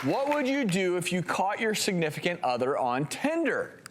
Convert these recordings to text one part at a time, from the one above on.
What would you do if you caught your significant other on Tinder?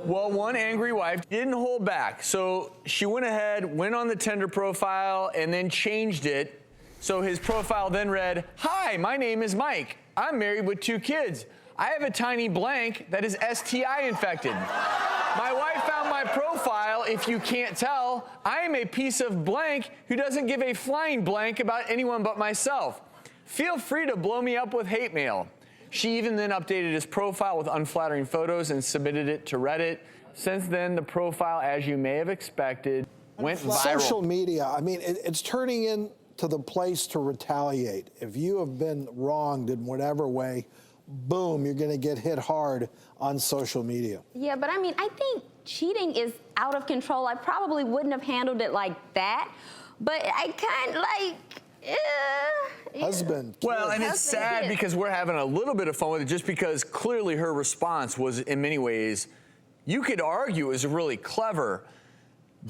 Well, one angry wife didn't hold back. So she went ahead, went on the Tinder profile, and then changed it. So his profile then read, "Hi, my name is Mike. I'm married with 2 kids. I have a tiny blank that is STI infected. My wife found my profile. If you can't tell, I am a piece of blank who doesn't give a flying blank about anyone but myself. Feel free to blow me up with hate mail." She even then updated his profile with unflattering photos and submitted it to Reddit. Since then, the profile, as you may have expected, went viral. Social media, I mean, it's turning into the place to retaliate. If you have been wronged in whatever way, boom, you're going to get hit hard on social media. Yeah, but I mean, I think cheating is out of control. I probably wouldn't have handled it like that, but I kind of like, Husband. Well, and it's sad because we're having a little bit of fun with it just because clearly her response was, in many ways, you could argue is really clever,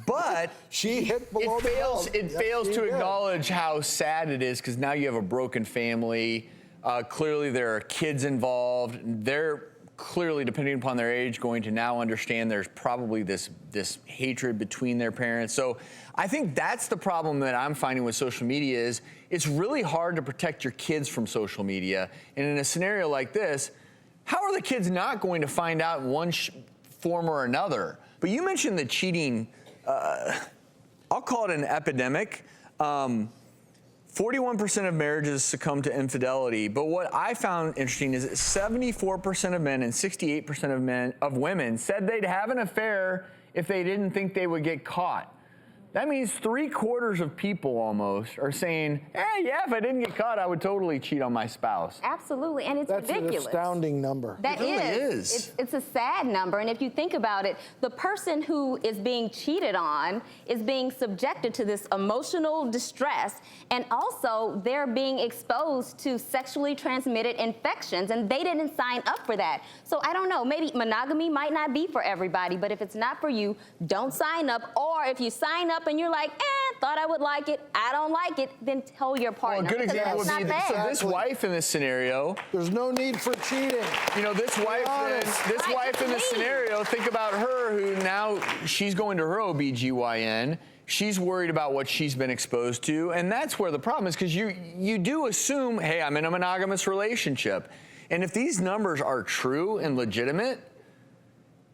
but she hit below it fails, to acknowledge how sad it is because now you have a broken family. Clearly there are kids involved. They're clearly, depending upon their age, going to now understand there's probably this hatred between their parents. So I think that's the problem that I'm finding with social media is it's really hard to protect your kids from social media. And in a scenario like this, how are the kids not going to find out in one form or another? But you mentioned the cheating, I'll call it an epidemic. 41% of marriages succumb to infidelity, but what I found interesting is that 74% of men and 68% of women said they'd have an affair if they didn't think they would get caught. That means 3/4 of people almost are saying, hey, yeah, if I didn't get caught, I would totally cheat on my spouse. Absolutely, and it's ridiculous. That's an astounding number. That it really is. It's a sad number, and if you think about it, the person who is being cheated on is being subjected to this emotional distress, and also they're being exposed to sexually transmitted infections, and they didn't sign up for that. So I don't know, maybe monogamy might not be for everybody, but if it's not for you, don't sign up, or if you sign up and you're like, thought I would like it, I don't like it, then tell your partner. Well, a good example would be, so this wife in this scenario. There's no need for cheating. You know, this wife in this scenario, think about her who now she's going to her OB-GYN. She's worried about what she's been exposed to, and that's where the problem is because you do assume, hey, I'm in a monogamous relationship. And if these numbers are true and legitimate,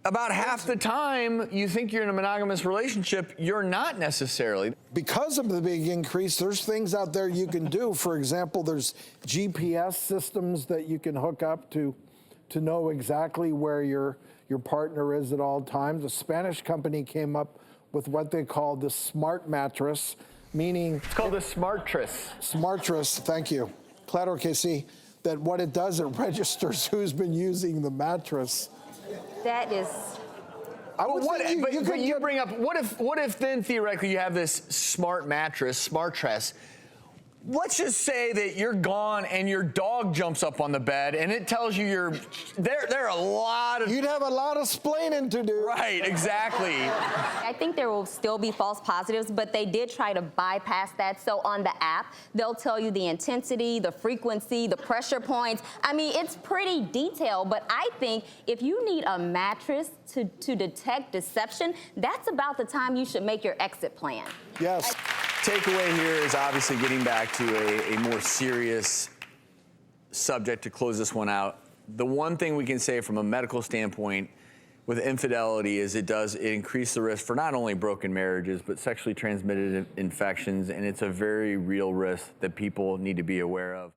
about half the time you think you're in a monogamous relationship, you're not necessarily. Because of the big increase, there's things out there you can do. For example, there's GPS systems that you can hook up to know exactly where your partner is at all times. A Spanish company came up with what they call the smart mattress, meaning... It's called the Smartress. Smartress, thank you. Claro que sí. That what it does, it registers who's been using the mattress. That is... But you bring up, what if then theoretically you have this smart mattress, Smartress? Let's just say that you're gone and your dog jumps up on the bed and it tells you there are a lot of... You'd have a lot of splaining to do. Right, exactly. I think there will still be false positives, but they did try to bypass that. So on the app, they'll tell you the intensity, the frequency, the pressure points. I mean, it's pretty detailed, but I think if you need a mattress to detect deception, that's about the time you should make your exit plan. Yes. Takeaway here is obviously getting back to a more serious subject to close this one out. The one thing we can say from a medical standpoint with infidelity is it increase the risk for not only broken marriages, but sexually transmitted infections, and it's a very real risk that people need to be aware of.